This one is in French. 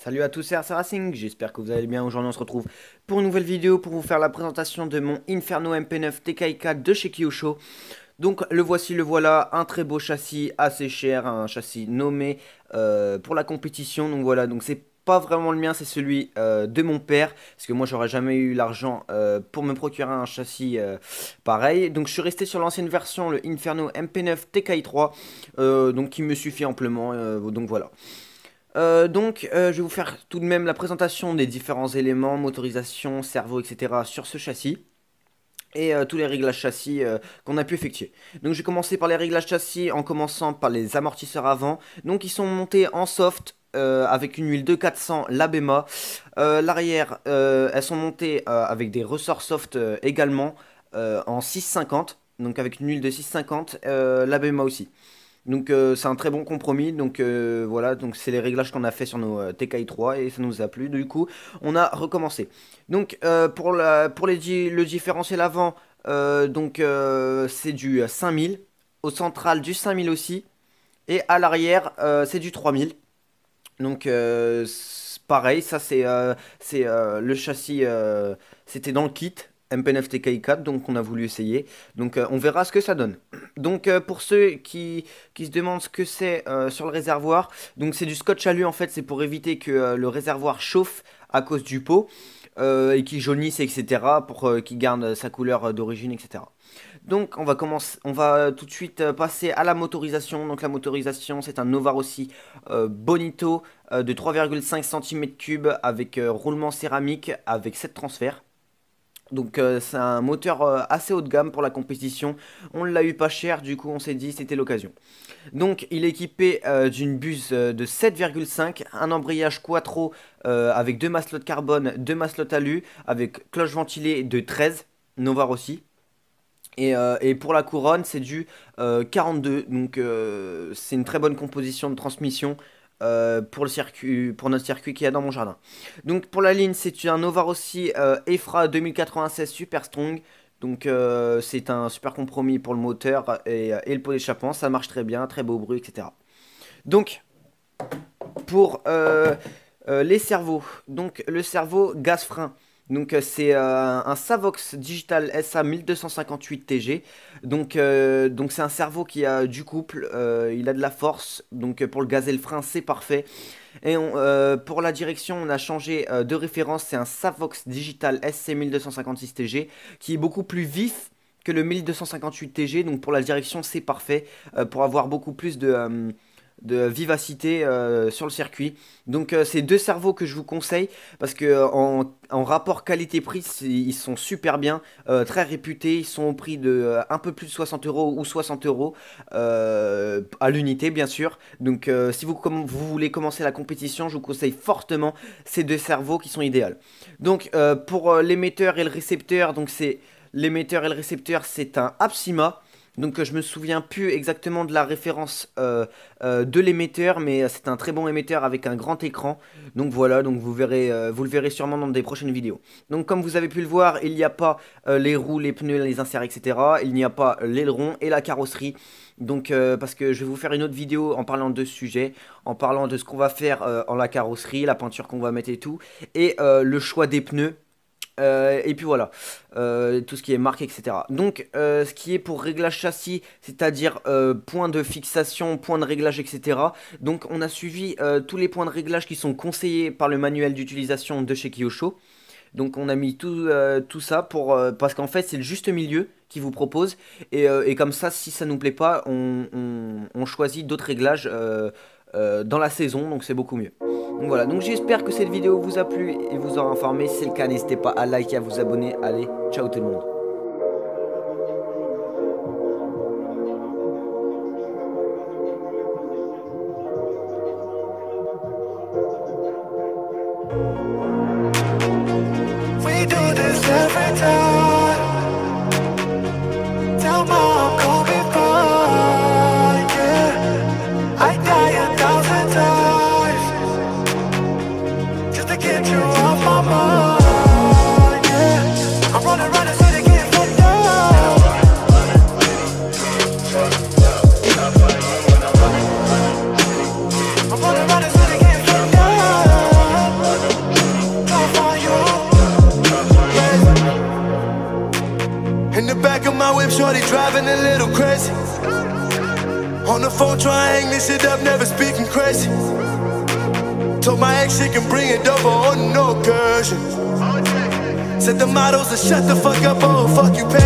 Salut à tous, c'est RC Racing, j'espère que vous allez bien. Aujourd'hui on se retrouve pour une nouvelle vidéo pour vous faire la présentation de mon Inferno MP9 TKI4 de chez Kyosho. Donc le voici, le voilà, un très beau châssis, assez cher, un châssis nommé pour la compétition. Donc voilà, donc c'est pas vraiment le mien, c'est celui de mon père, parce que moi j'aurais jamais eu l'argent pour me procurer un châssis pareil. Donc je suis resté sur l'ancienne version, le Inferno MP9 TKI3, donc qui me suffit amplement, donc voilà. Je vais vous faire tout de même la présentation des différents éléments, motorisation, cerveau, etc. sur ce châssis et tous les réglages châssis qu'on a pu effectuer. Donc je vais commencer par les réglages châssis en commençant par les amortisseurs avant. Donc ils sont montés en soft avec une huile de 400 Labema. L'arrière, elles sont montées avec des ressorts soft également en 650. Donc avec une huile de 650, Labema aussi. Donc c'est un très bon compromis. Donc voilà, donc c'est les réglages qu'on a fait sur nos TKI 3 et ça nous a plu. Du coup, on a recommencé. Donc le différentiel avant, c'est du 5000. Au central du 5000 aussi. Et à l'arrière, c'est du 3000. Donc pareil, ça c'est le châssis, c'était dans le kit MP9 TKI4, donc on a voulu essayer. Donc on verra ce que ça donne. Donc pour ceux qui se demandent ce que c'est sur le réservoir, donc c'est du scotch alu en fait, c'est pour éviter que le réservoir chauffe à cause du pot et qu'il jaunisse, etc. pour qu'il garde sa couleur d'origine, etc. Donc on va tout de suite passer à la motorisation. Donc la motorisation, c'est un Nova Rossi Bonito de 3,5 cm3 avec roulement céramique avec 7 transferts. Donc c'est un moteur assez haut de gamme pour la compétition. On l'a eu pas cher, du coup on s'est dit c'était l'occasion. Donc il est équipé d'une buse de 7,5, un embrayage quattro avec deux maslots de carbone, deux maslots alu, avec cloche ventilée de 13, Nova Rossi. Et pour la couronne, c'est du 42. Donc c'est une très bonne composition de transmission pour le circuit, pour notre circuit qu'il y a dans mon jardin. Donc pour la ligne, c'est un Nova Rossi EFRA 2096 Super Strong. Donc c'est un super compromis pour le moteur et le pot d'échappement. Ça marche très bien, très beau bruit, etc. Donc pour les servos, donc le servo gaz-frein. Donc c'est un Savox Digital SA 1258 TG. Donc c'est un servo qui a du couple, il a de la force. Donc pour le gaz et le frein, c'est parfait. Pour la direction, on a changé de référence. C'est un Savox Digital SC 1256 TG qui est beaucoup plus vif que le 1258 TG. Donc pour la direction, c'est parfait pour avoir beaucoup plus de vivacité sur le circuit. Donc c'est deux servos que je vous conseille parce que en rapport qualité-prix ils sont super bien, très réputés. Ils sont au prix de un peu plus de 60 euros ou 60 euros à l'unité bien sûr. Donc si vous voulez commencer la compétition, je vous conseille fortement ces deux servos qui sont idéaux. Donc pour l'émetteur et le récepteur, donc c'est l'émetteur et le récepteur, c'est un Apsima. Donc je me souviens plus exactement de la référence de l'émetteur, mais c'est un très bon émetteur avec un grand écran. Donc voilà, donc vous verrez, vous le verrez sûrement dans des prochaines vidéos. Donc comme vous avez pu le voir, il n'y a pas les roues, les pneus, les inserts, etc. Il n'y a pas l'aileron et la carrosserie. Donc parce que je vais vous faire une autre vidéo en parlant de ce sujet, en parlant de ce qu'on va faire en la carrosserie, la peinture qu'on va mettre et tout, et le choix des pneus. Et puis voilà, tout ce qui est marque, etc. Donc, ce qui est pour réglage châssis, c'est-à-dire point de fixation, point de réglage, etc. Donc, on a suivi tous les points de réglage qui sont conseillés par le manuel d'utilisation de chez Kyosho. Donc, on a mis tout ça parce qu'en fait, c'est le juste milieu qui vous propose. Et comme ça, si ça nous plaît pas, on choisit d'autres réglages dans la saison. Donc, c'est beaucoup mieux. Donc voilà, donc j'espère que cette vidéo vous a plu et vous aura informé. Si c'est le cas, n'hésitez pas à liker, à vous abonner. Allez, ciao tout le monde. We do this every time. Tell mom, call me fine, yeah. I die 1,000 times just to get you off my mind, yeah. I'm running around the city. In the back of my whip, shorty driving a little crazy. On the phone trying to hang this shit up, never speaking crazy. Told my ex she can bring it over on no occasion. Said the models to shut the fuck up, oh fuck you, pay.